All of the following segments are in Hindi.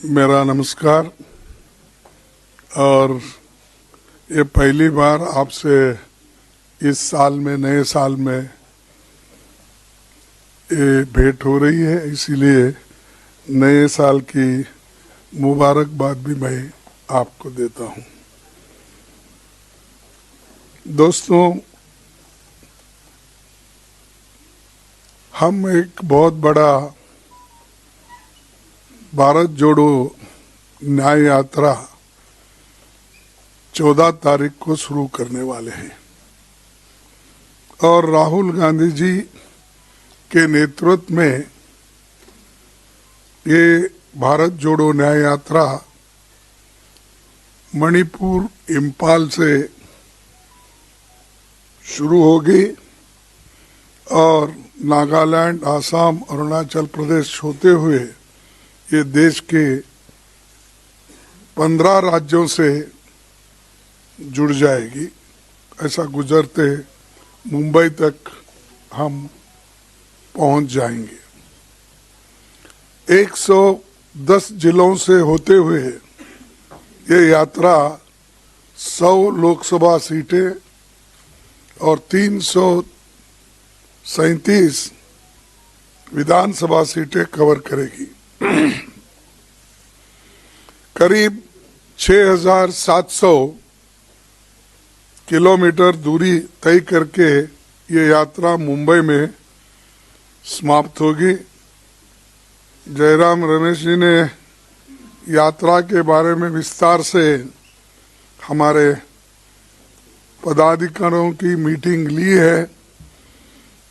मेरा नमस्कार। और ये पहली बार आपसे इस साल में, नए साल में ये भेंट हो रही है, इसीलिए नए साल की मुबारकबाद भी मैं आपको देता हूं। दोस्तों, हम एक बहुत बड़ा भारत जोड़ो न्याय यात्रा 14 तारीख को शुरू करने वाले हैं और राहुल गांधी जी के नेतृत्व में ये भारत जोड़ो न्याय यात्रा मणिपुर, इंफाल से शुरू होगी और नागालैंड, आसाम, अरुणाचल प्रदेश होते हुए ये देश के 15 राज्यों से जुड़ जाएगी। ऐसा गुजरते मुंबई तक हम पहुंच जाएंगे। 110 जिलों से होते हुए ये यात्रा 100 लोकसभा सीटें और 337 विधानसभा सीटें कवर करेगी। करीब 6,700 किलोमीटर दूरी तय करके ये यात्रा मुंबई में समाप्त होगी। जयराम रमेश जी ने यात्रा के बारे में विस्तार से हमारे पदाधिकारियों की मीटिंग ली है,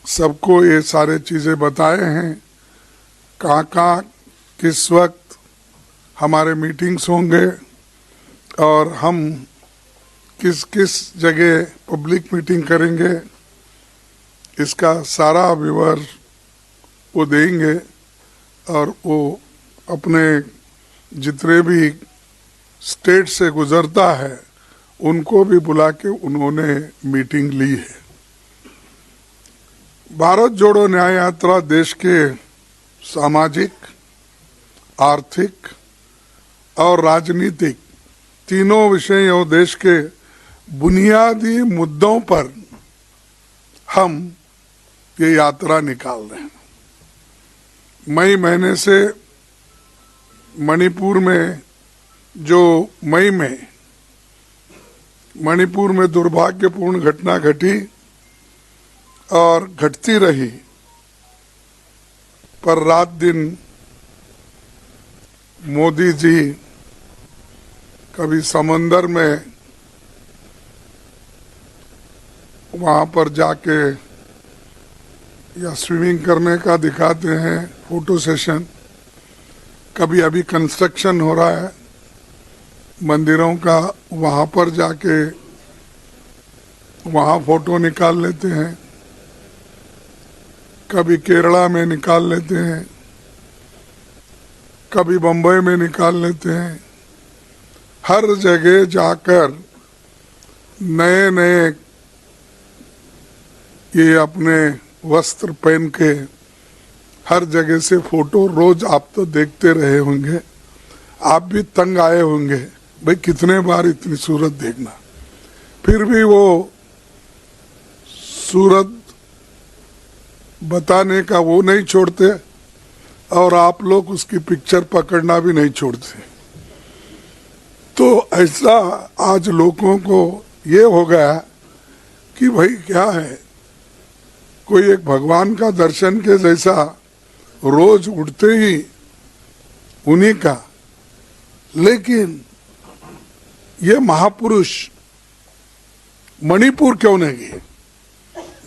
सबको ये सारे चीजें बताए हैं, कहाँ किस वक्त हमारे मीटिंग्स होंगे और हम किस किस जगह पब्लिक मीटिंग करेंगे, इसका सारा विवरण वो देंगे। और वो अपने जितने भी स्टेट से गुजरता है उनको भी बुला के उन्होंने मीटिंग ली है। भारत जोड़ो न्याय यात्रा देश के सामाजिक, आर्थिक और राजनीतिक तीनों विषयों, देश के बुनियादी मुद्दों पर हम ये यात्रा निकाल रहे हैं। मई महीने से मणिपुर में मणिपुर में दुर्भाग्यपूर्ण घटना घटी और घटती रही, पर रात दिन मोदी जी कभी समंदर में वहां पर जाके या स्विमिंग करने का दिखाते हैं फोटो सेशन, कभी अभी कंस्ट्रक्शन हो रहा है मंदिरों का, वहां पर जाके वहां फोटो निकाल लेते हैं, कभी केरला में निकाल लेते हैं, कभी बंबई में निकाल लेते हैं। हर जगह जाकर नए नए ये अपने वस्त्र पहन के हर जगह से फोटो रोज आप तो देखते रहे होंगे, आप भी तंग आए होंगे, भाई कितने बार इतनी सूरत देखना। फिर भी वो सूरत बताने का वो नहीं छोड़ते और आप लोग उसकी पिक्चर पकड़ना भी नहीं छोड़ते। तो ऐसा आज लोगों को ये हो गया कि भाई क्या है, कोई एक भगवान का दर्शन के जैसा रोज उठते ही उन्हीं का। लेकिन ये महापुरुष मणिपुर क्यों नहीं गए,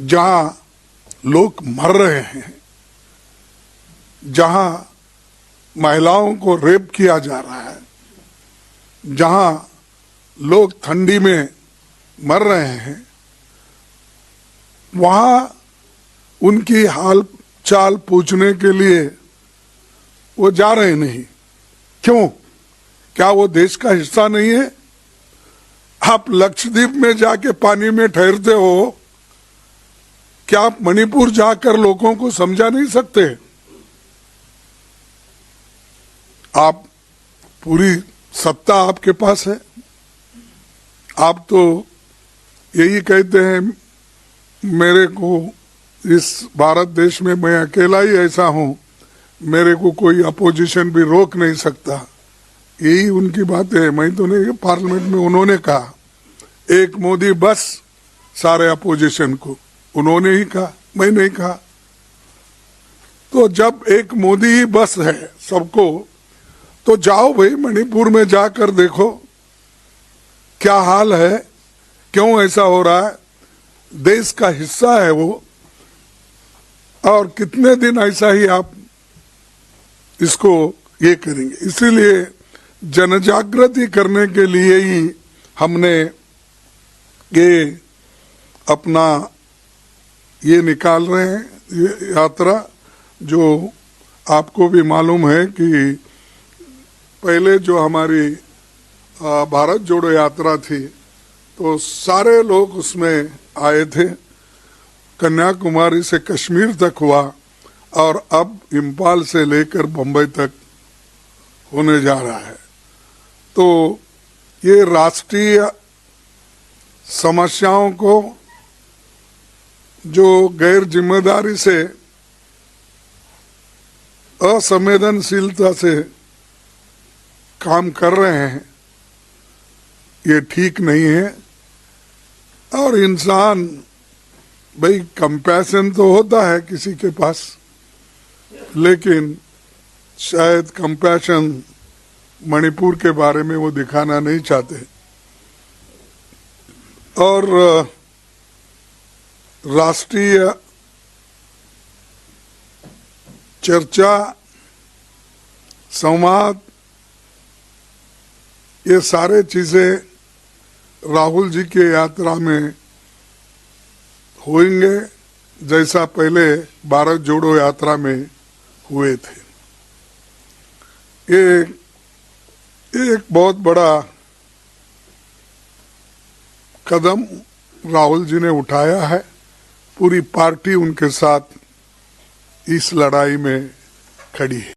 जहां लोग मर रहे हैं, जहां महिलाओं को रेप किया जा रहा है, जहां लोग ठंडी में मर रहे हैं, वहां उनकी हाल चाल पूछने के लिए वो जा रहे नहीं। क्यों? क्या वो देश का हिस्सा नहीं है? आप लक्षद्वीप में जाके पानी में ठहरते हो, क्या आप मणिपुर जाकर लोगों को समझा नहीं सकते? आप पूरी सत्ता आपके पास है। आप तो यही कहते हैं मेरे को इस भारत देश में मैं अकेला ही ऐसा हूं, मेरे को कोई अपोजिशन भी रोक नहीं सकता। यही उनकी बात है। मैं तो नहीं, पार्लियामेंट में उन्होंने कहा एक मोदी बस सारे अपोजिशन को, उन्होंने ही कहा, मैं नहीं कहा। तो जब एक मोदी ही बस है सबको, तो जाओ भाई मणिपुर में जाकर देखो क्या हाल है, क्यों ऐसा हो रहा है। देश का हिस्सा है वो, और कितने दिन ऐसा ही आप इसको ये करेंगे। इसीलिए जनजागृति करने के लिए ही हमने ये अपना ये निकाल रहे हैं, ये यात्रा। जो आपको भी मालूम है कि पहले जो हमारी भारत जोड़ो यात्रा थी तो सारे लोग उसमें आए थे, कन्याकुमारी से कश्मीर तक हुआ, और अब इम्फाल से लेकर बम्बई तक होने जा रहा है। तो ये राष्ट्रीय समस्याओं को जो गैर जिम्मेदारी से, असंवेदनशीलता से काम कर रहे हैं, ये ठीक नहीं है। और इंसान भाई कंपैशन तो होता है किसी के पास, लेकिन शायद कंपैशन मणिपुर के बारे में वो दिखाना नहीं चाहते। और राष्ट्रीय चर्चा, संवाद, ये सारे चीजें राहुल जी के यात्रा में होंगे, जैसा पहले भारत जोड़ो यात्रा में हुए थे। ये एक बहुत बड़ा कदम राहुल जी ने उठाया है। पूरी पार्टी उनके साथ इस लड़ाई में खड़ी है।